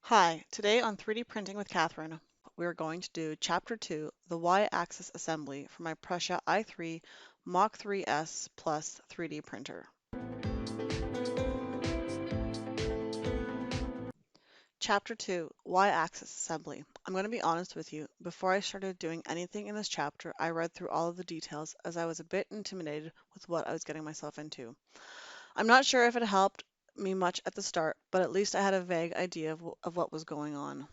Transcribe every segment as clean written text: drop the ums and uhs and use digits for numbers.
Hi, today on 3D Printing with Catherine, we're going to do Chapter 2, the Y-axis assembly for my Prusa i3 MK3S Plus 3D printer. Chapter 2, Y-axis assembly. I'm going to be honest with you, before I started doing anything in this chapter, I read through all of the details as I was a bit intimidated with what I was getting myself into. I'm not sure if it helped me much at the start, but at least I had a vague idea of what was going on.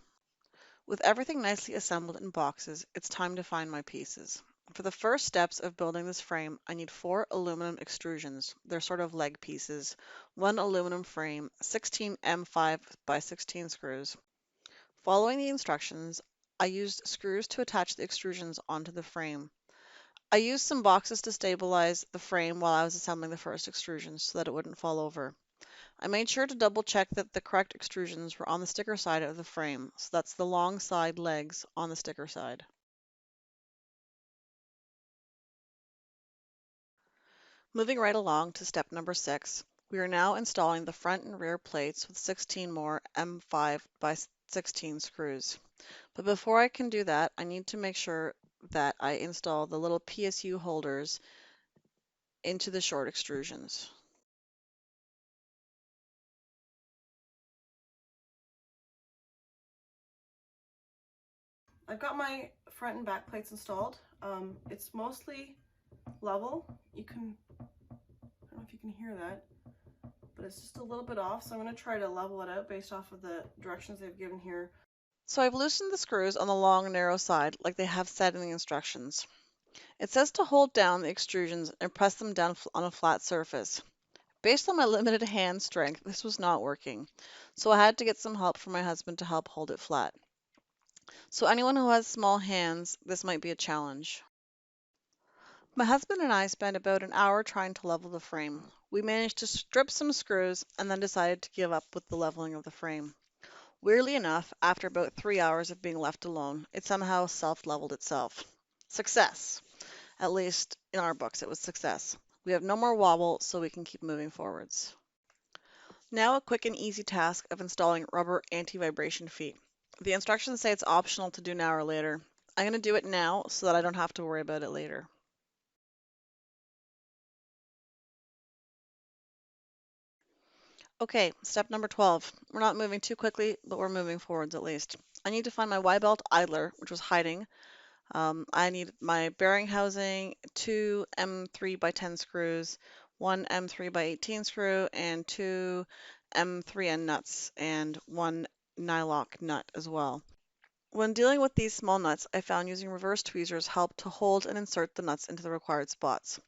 With everything nicely assembled in boxes, it's time to find my pieces. For the first steps of building this frame, I need 4 aluminum extrusions. They're sort of leg pieces. 1 aluminum frame, 16 M5 by 16 screws. Following the instructions, I used screws to attach the extrusions onto the frame. I used some boxes to stabilize the frame while I was assembling the first extrusions so that it wouldn't fall over. I made sure to double check that the correct extrusions were on the sticker side of the frame, so that's the long side legs on the sticker side. Moving right along to step number 6, we are now installing the front and rear plates with 16 more M5 by 16 screws. But before I can do that, I need to make sure that I install the little PSU holders into the short extrusions. I've got my front and back plates installed. It's mostly level. I don't know if you can hear that, but it's just a little bit off. So I'm going to try to level it out based off of the directions they've given here. So I've loosened the screws on the long narrow side like they have said in the instructions. It says to hold down the extrusions and press them down on a flat surface. Based on my limited hand strength, this was not working, so I had to get some help from my husband to help hold it flat. So anyone who has small hands, this might be a challenge. My husband and I spent about an hour trying to level the frame. We managed to strip some screws and then decided to give up with the leveling of the frame. Weirdly enough, after about 3 hours of being left alone, it somehow self-leveled itself. Success! At least in our books, it was success. We have no more wobble, so we can keep moving forwards. Now a quick and easy task of installing rubber anti-vibration feet. The instructions say it's optional to do now or later. I'm going to do it now so that I don't have to worry about it later. Okay, step number 12. We're not moving too quickly, but we're moving forwards at least. I need to find my Y-belt idler, which was hiding. I need my bearing housing, 2 M3 by 10 screws, 1 M3 by 18 screw, and 2 M3N nuts, and 1 nylock nut as well. When dealing with these small nuts, I found using reverse tweezers helped to hold and insert the nuts into the required spots.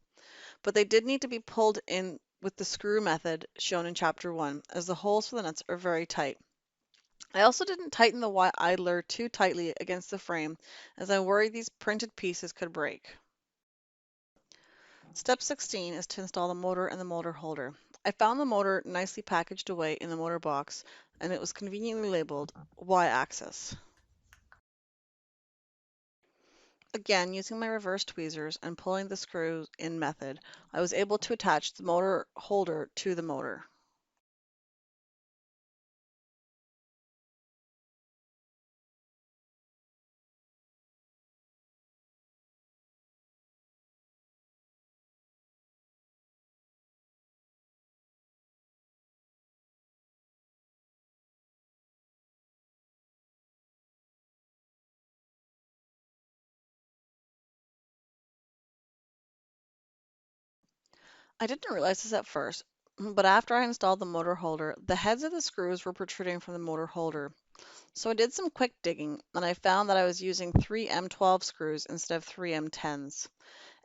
But they did need to be pulled in with the screw method shown in Chapter 1, as the holes for the nuts are very tight. I also didn't tighten the Y idler too tightly against the frame, as I worried these printed pieces could break. Step 16 is to install the motor and the motor holder. I found the motor nicely packaged away in the motor box, and it was conveniently labeled Y-axis. Again, using my reverse tweezers and pulling the screw in method, I was able to attach the motor holder to the motor. I didn't realize this at first, but after I installed the motor holder, the heads of the screws were protruding from the motor holder. So I did some quick digging, and I found that I was using 3 M12 screws instead of 3 M10s.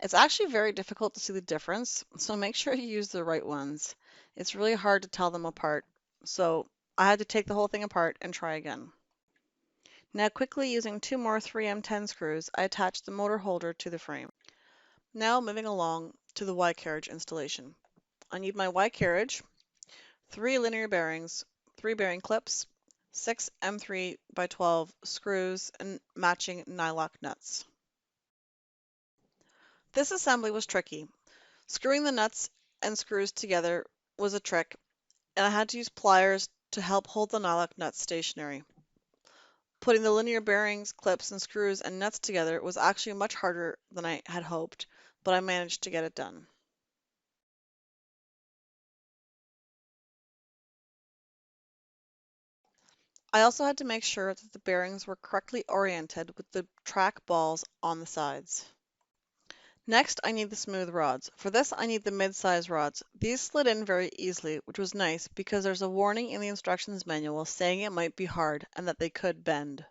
It's actually very difficult to see the difference, so make sure you use the right ones. It's really hard to tell them apart, so I had to take the whole thing apart and try again. Now quickly using 2 more 3M10 screws, I attached the motor holder to the frame. Now moving along to the Y carriage installation. I need my Y carriage, 3 linear bearings, 3 bearing clips, 6 M3 by 12 screws, and matching nylock nuts. This assembly was tricky. Screwing the nuts and screws together was a trick, and I had to use pliers to help hold the nylock nuts stationary. Putting the linear bearings, clips, and screws and nuts together was actually much harder than I had hoped, but I managed to get it done. I also had to make sure that the bearings were correctly oriented with the track balls on the sides. Next, I need the smooth rods. For this, I need the mid-size rods. These slid in very easily, which was nice because there's a warning in the instructions manual saying it might be hard and that they could bend.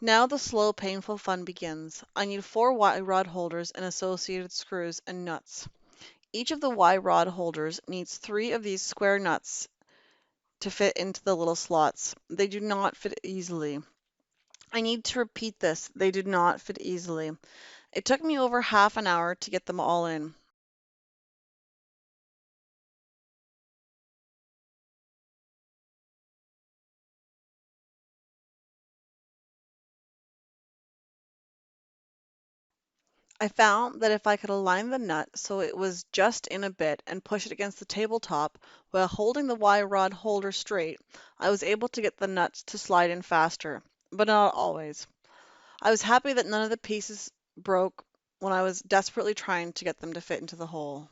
Now the slow, painful fun begins. I need 4 Y rod holders and associated screws and nuts. Each of the Y rod holders needs 3 of these square nuts to fit into the little slots. They do not fit easily. I need to repeat this. They do not fit easily. It took me over half an hour to get them all in. I found that if I could align the nut so it was just in a bit and push it against the tabletop while holding the Y rod holder straight, I was able to get the nuts to slide in faster, but not always. I was happy that none of the pieces broke when I was desperately trying to get them to fit into the hole.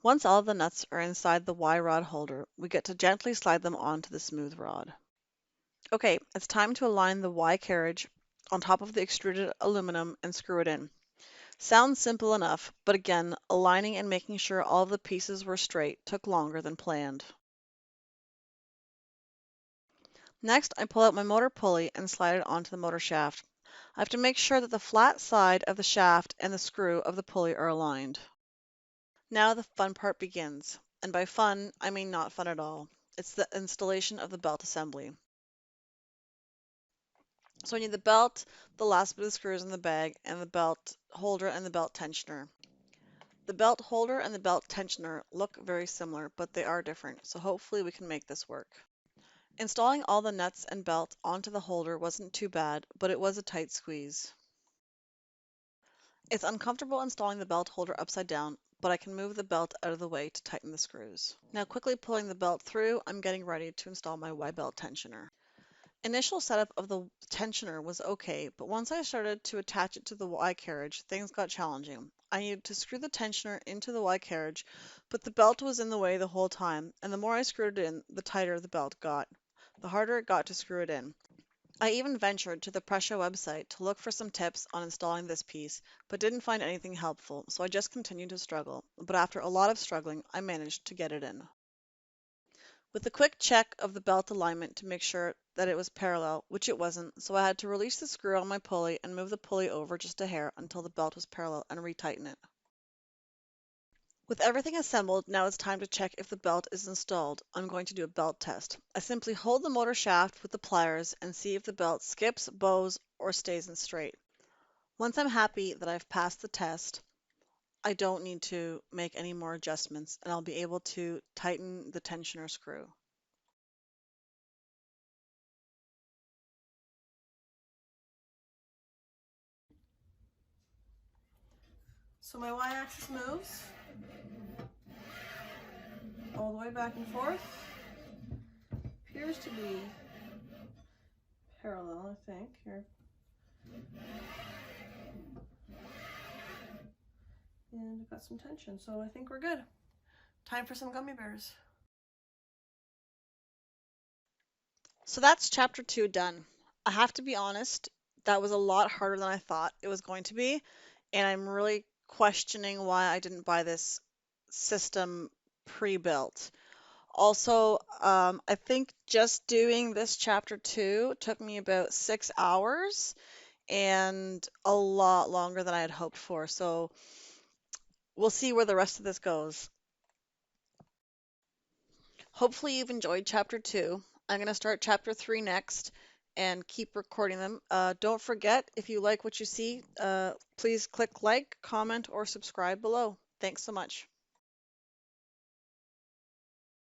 Once all of the nuts are inside the Y rod holder, we get to gently slide them onto the smooth rod. Okay, it's time to align the Y carriage on top of the extruded aluminum and screw it in. Sounds simple enough, but again, aligning and making sure all of the pieces were straight took longer than planned. Next, I pull out my motor pulley and slide it onto the motor shaft. I have to make sure that the flat side of the shaft and the screw of the pulley are aligned. Now the fun part begins, and by fun, I mean not fun at all. It's the installation of the belt assembly. So I need the belt, the last bit of screws in the bag, and the belt holder and the belt tensioner. The belt holder and the belt tensioner look very similar, but they are different, so hopefully we can make this work. Installing all the nuts and belt onto the holder wasn't too bad, but it was a tight squeeze. It's uncomfortable installing the belt holder upside down, but I can move the belt out of the way to tighten the screws. Now quickly pulling the belt through, I'm getting ready to install my Y-belt tensioner. Initial setup of the tensioner was okay, but once I started to attach it to the Y carriage, things got challenging. I needed to screw the tensioner into the Y carriage, but the belt was in the way the whole time, and the more I screwed it in, the tighter the belt got. The harder it got to screw it in. I even ventured to the Prusa website to look for some tips on installing this piece, but didn't find anything helpful, so I just continued to struggle. But after a lot of struggling, I managed to get it in. With a quick check of the belt alignment to make sure that it was parallel, which it wasn't, so I had to release the screw on my pulley and move the pulley over just a hair until the belt was parallel and retighten it. With everything assembled, now it's time to check if the belt is installed. I'm going to do a belt test. I simply hold the motor shaft with the pliers and see if the belt skips, bows, or stays in straight. Once I'm happy that I've passed the test, I don't need to make any more adjustments and I'll be able to tighten the tensioner screw. So my y-axis moves all the way back and forth. Appears to be parallel, I think. Here. And I've got some tension, so I think we're good. Time for some gummy bears. So that's chapter 2 done. I have to be honest, that was a lot harder than I thought it was going to be, and I'm really questioning why I didn't buy this system pre-built. Also, I think just doing this chapter 2 took me about 6 hours and a lot longer than I had hoped for. So we'll see where the rest of this goes. Hopefully you've enjoyed chapter 2. I'm going to start chapter 3 next and keep recording them. Don't forget, if you like what you see, please click like, comment, or subscribe below. Thanks so much.